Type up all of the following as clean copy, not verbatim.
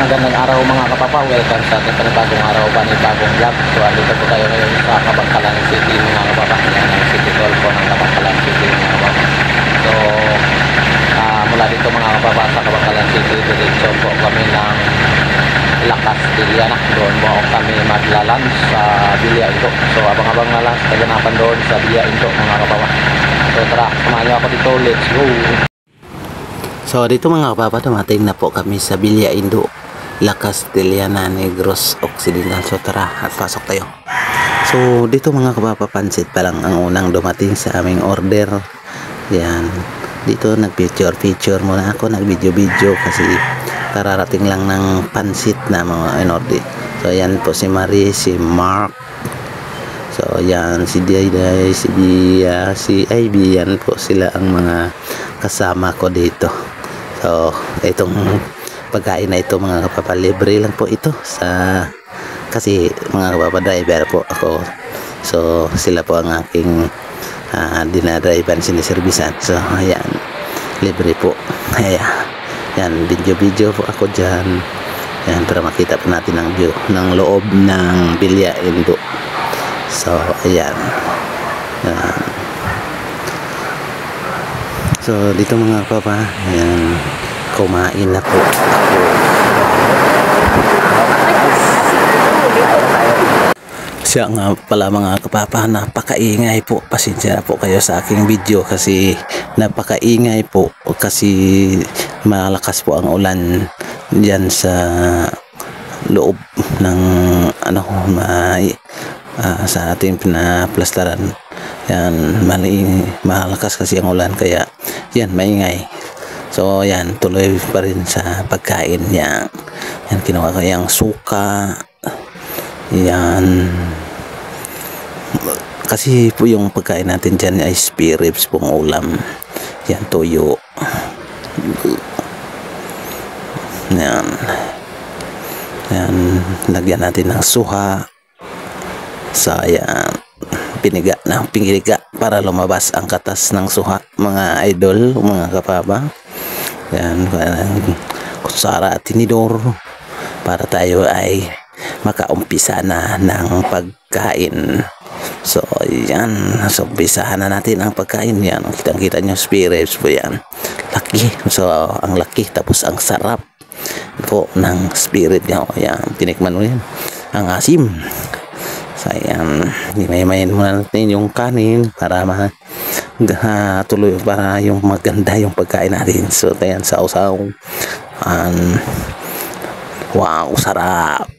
Magandang araw mga kapapa, welcome sa ating panibagong araw, panibagong vlog. So andito po tayo ngayon sa Kabangkalan City mga kapapa. Yan ang City Hall po ng Kabangkalan City mga kapapa. So mula dito mga kapapa sa Kabangkalan City, diretso po kami ng La Castellana. Doon po kami maglalunch sa Villa Indo. So abang-abang na lang sa kaganapan doon sa Villa Indo mga kapapa. So tara, samahan niyo ako dito, let's go! So dito mga kapapa, dumating na po kami sa Villa Indo, La Castellana, Negros Occidental. So tara at pasok tayo. So dito mga kapapa, pansit pa lang ang unang dumating sa aming order. Yan, dito nag-picture muna ako, nag-video kasi kararating lang ng pansit na mga inorder. So yan po si Marie, si Mark. So yan, si Dayday, si Bia, si Ivy. Yan po sila ang mga kasama ko dito. So itong pagkain na ito mga kapapa, libre lang po ito kasi mga kapapa, driver po ako. So sila po ang aking dinadrivean, siniservisan. So ayan, libre po. Ayan, yan, video po ako dyan. Ayan, para makita po natin ang view ng loob ng Villa Indo. So ayan, ayan. So dito mga kapapa, ayan, kumain na po ako. Siya nga pala mga kapapa, napakaingay po. Pasensya na po kayo sa aking video kasi napakaingay po kasi malakas po ang ulan diyan sa loob ng sa ating pinaplastaran. Yan, malakas kasi ang ulan kaya yan, maingay. So yan, tuloy pa rin sa pagkain yan. Yan, kinuha ko yung suka. Yan, kasi po yung pagkain natin dyan ay spare ribs pong ulam. Yan, toyo. Yan, yan, lagyan natin ng suha. So yan, piniga para lumabas ang katas ng suha mga idol, mga kapapa. Yan, kutsara at tinidor para tayo ay makaumpisa na ng pagkain. So yan, so umpisahan na natin ang pagkain. Yan, kitang-kita nyo, spare ribs po yan, laki. So ang laki tapos ang sarap po ng spirit nyo. Yan, tinikman mo yan, ang asim. So ayan, himay-himayin muna natin yung kanin para tuloy, para yung maganda yung pagkain natin. So ayan, sausaw. Wow, sarap.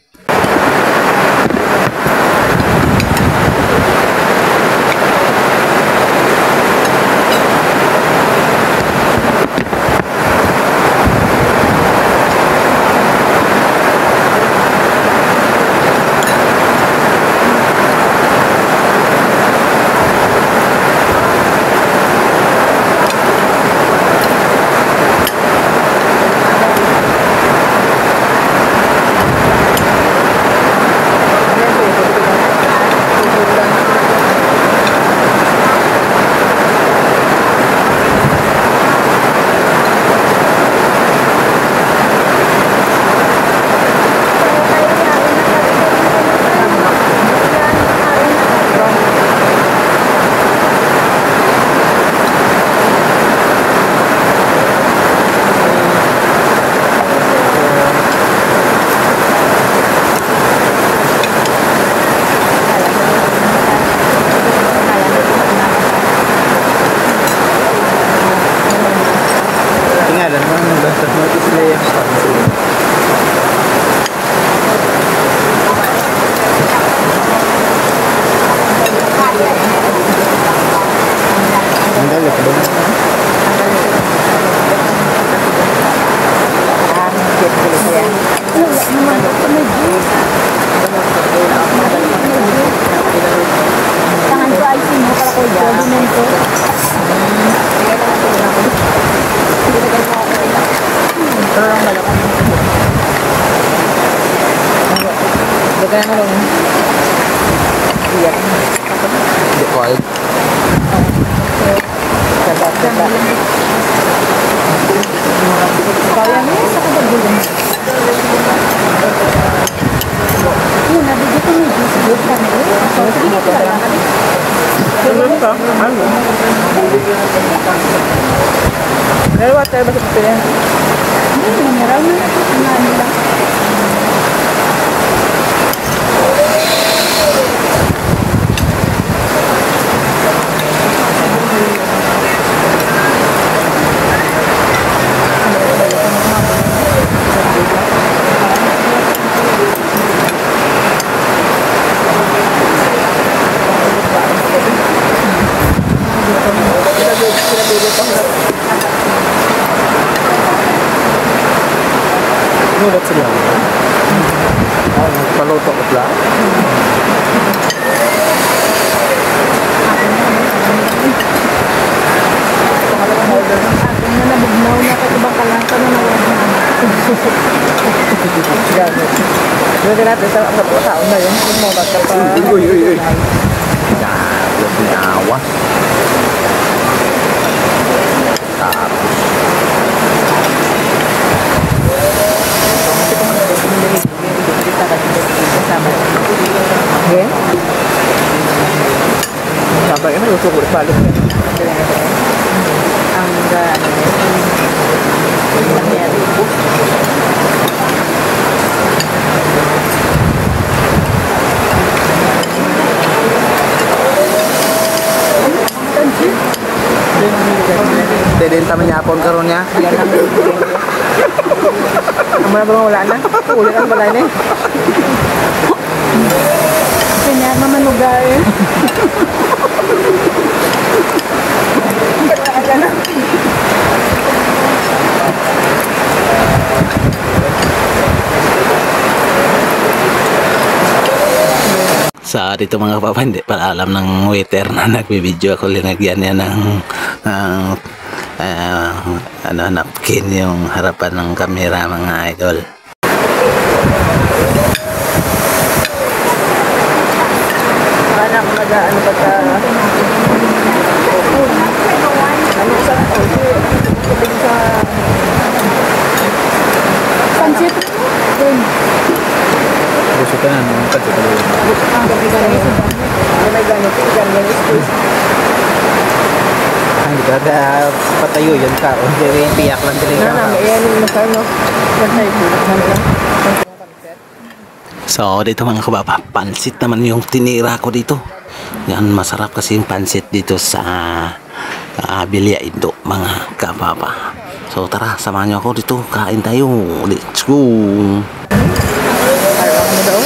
Hindi ko ay. Kaya niya sa kabagulong. Mineral water ba sa pipilihan? Mineral na. Ano lang. Nulat sila. Paluto ko pala. Nabugnaw na ka ibang kalangka na nawag na. Ganun. Lagyan natin sa taon na yun. Kung mga bata pa. Uy. Ginawa. Tapos. Okay? Sabay ka na, gusto ko balik yan. Ang nangyari. Dedenta menyapon karon niya. Ang mga ba wala na? Ulit ang balay na eh. Kanya mamanugay. Sa dito mga papa, hindi pala alam ng waiter na nagbibideo ako, linagyan niya ng napkin yung harapan ng kamera mga idol. Anak, nag-ano ba ta? Ano sa tubig sa... Pansit. Gusto ka na nung pansit ka lang. Ang gabi ka rin. Ano may ganito? Ganyan is space. Hindi ka patayo yun ka. O hindi piyak lang din Na namin, yan yung masano. Pantay ko. Ano lang? So dito mga kababa, pansit naman yung tinira ko dito. Yan, masarap kasi yung pansit dito sa Bilya Indo mga kababa. So tara, samahan nyo ako dito, kain tayo. Let's go. Parang ano daw?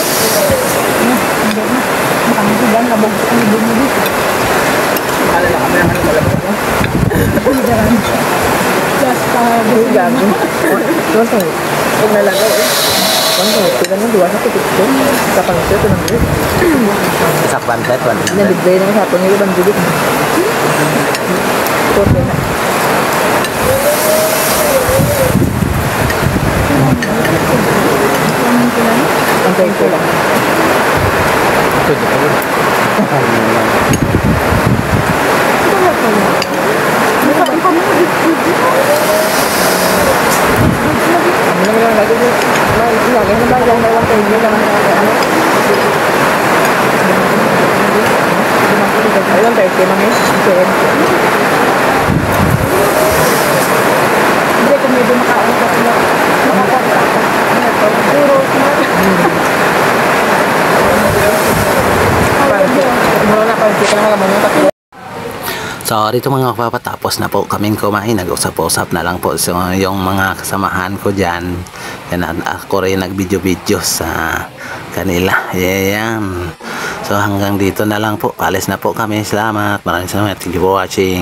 Ang sigang nabog sa ang ibig mo dito. Kala na kami ang malabas mo. Just Ay, gago. Doon sa huwag nalagaw eh. Ano, pila nang duwa sa titik ko. Sa pangsit, ito nang bilit. Sa pansit, Naligbay na sa hapon yung ibang bilit. Porte na. Pantay ko lang. Ano lang lagi mo? Lagi na ba yan? Dalawang tayo lang ang ano? Ayun, 30 mami. Hindi ko medyo makaon kasi makakata. Puro Ano na, pansit ka lang naman yung tatlo. So dito mga kapapatapos na po kaming kumain, nag-usap-usap na lang po so, yung mga kasamahan ko dyan. Yan, ako rin nag-video-video sa kanila. Yan. So hanggang dito na lang po, alis na po kami. Salamat, maraming salamat, thank you for watching.